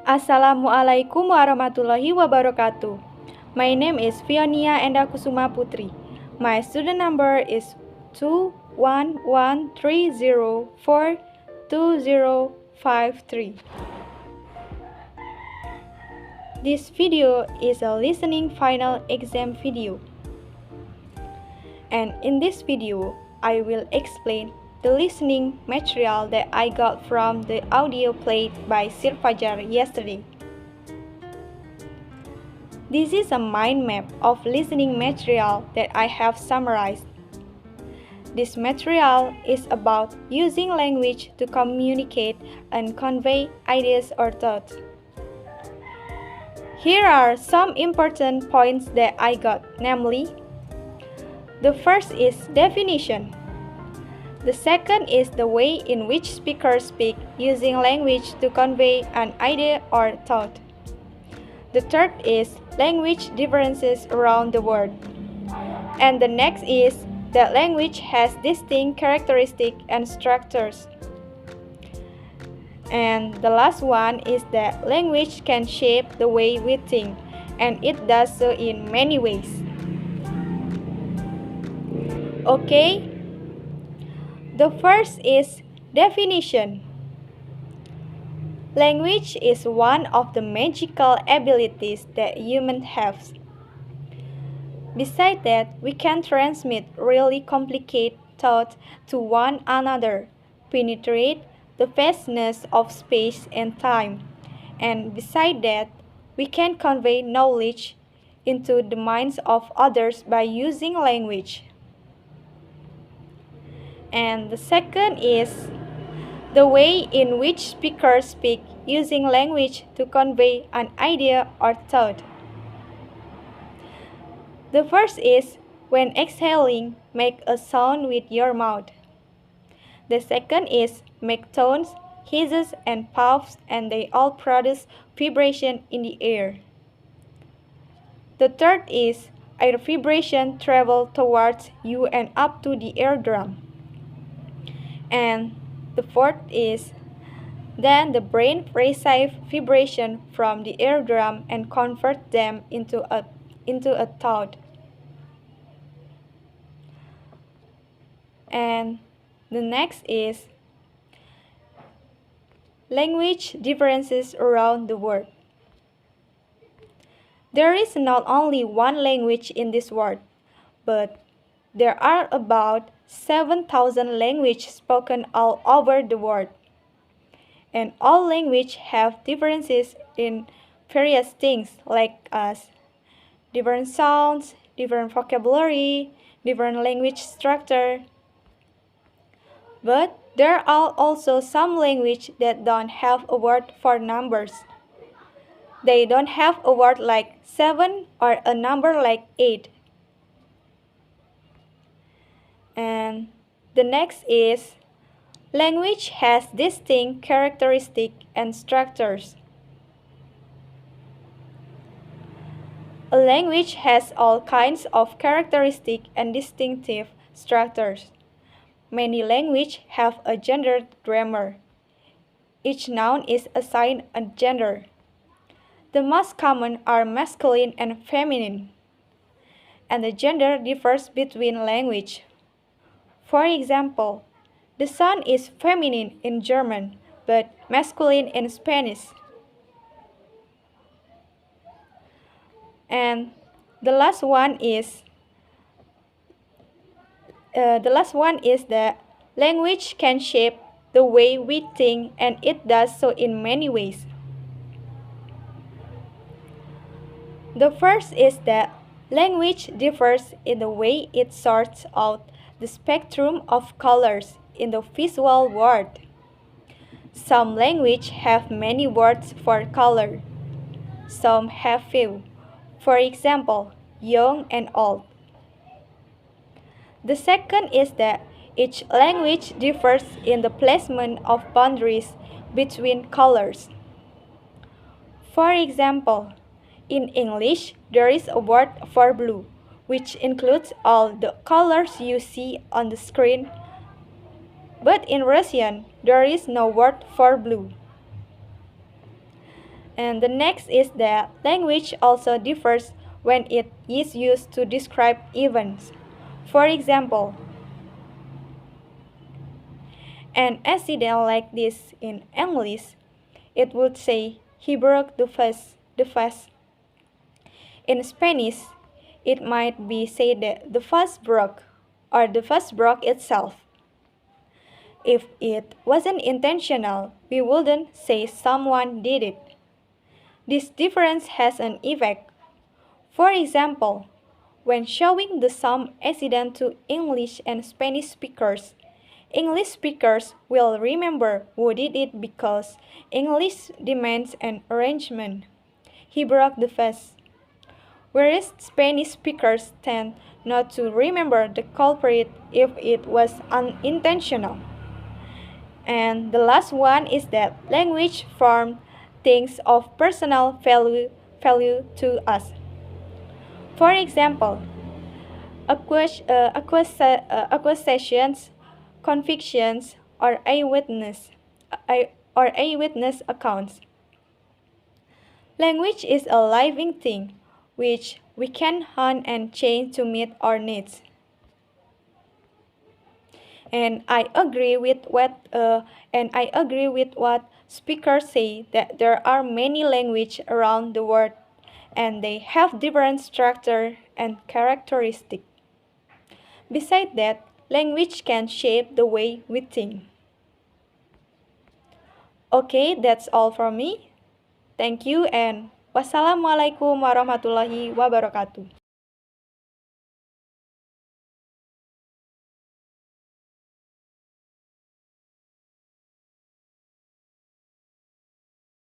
Assalamualaikum warahmatullahi wabarakatuh. My name is Vionia Endah Kusuma Putri. My student number is 21130420053. This video is a listening final exam video. And in this video, I will explain the listening material that I got from the audio played by Sir Fajar yesterday. This is a mind map of listening material that I have summarized. This material is about using language to communicate and convey ideas or thoughts. Here are some important points that I got, namely, the first is definition. The second is the way in which speakers speak using language to convey an idea or thought. The third is language differences around the world. And the next is that language has distinct characteristics and structures. And the last one is that language can shape the way we think, and it does so in many ways. Okay? The first is definition. Language is one of the magical abilities that humans have. Besides that, we can transmit really complicated thoughts to one another, penetrate the vastness of space and time, and besides that, we can convey knowledge into the minds of others by using language. And the second is the way in which speakers speak using language to convey an idea or thought. The first is when exhaling, make a sound with your mouth. The second is make tones, hisses, and puffs, and they all produce vibration in the air. The third is air vibration travel towards you and up to the eardrum. And the fourth is then the brain receives vibration from the eardrum and convert them into a thought. And the next is language differences around the world. There is not only one language in this world, but there are about 7,000 languages spoken all over the world. And all languages have differences in various things like different sounds, different vocabulary, different language structure. But there are also some languages that don't have a word for numbers. They don't have a word like 7 or a number like 8. And the next is language has distinct characteristics and structures. A language has all kinds of characteristics and distinctive structures. Many languages have a gendered grammar. Each noun is assigned a gender. The most common are masculine and feminine, and the gender differs between language. For example, the sun is feminine in German, but masculine in Spanish. And the last one is that language can shape the way we think, and it does so in many ways. The first is that language differs in the way it sorts out the spectrum of colors in the visual world. Some languages have many words for color. Some have few. For example, young and old. The second is that each language differs in the placement of boundaries between colors. For example, in English, there is a word for blue, which includes all the colors you see on the screen. But in Russian, there is no word for blue. And the next is that language also differs when it is used to describe events. For example, an accident like this in English, it would say he broke the vase. In Spanish, it might be said that the vase broke or the vase broke itself. If it wasn't intentional, we wouldn't say someone did it. This difference has an effect. For example, when showing the same accident to English and Spanish speakers, English speakers will remember who did it because English demands an arrangement. He broke the vase. Whereas Spanish speakers tend not to remember the culprit if it was unintentional. And the last one is that language forms things of personal value to us. For example, accusations, convictions, or eyewitness accounts. Language is a living thing, which we can hone and change to meet our needs. And I agree with what speakers say that there are many languages around the world, and they have different structure and characteristics. Besides that, language can shape the way we think. Okay, that's all from me. Thank you and wassalamualaikum warahmatullahi wabarakatuh.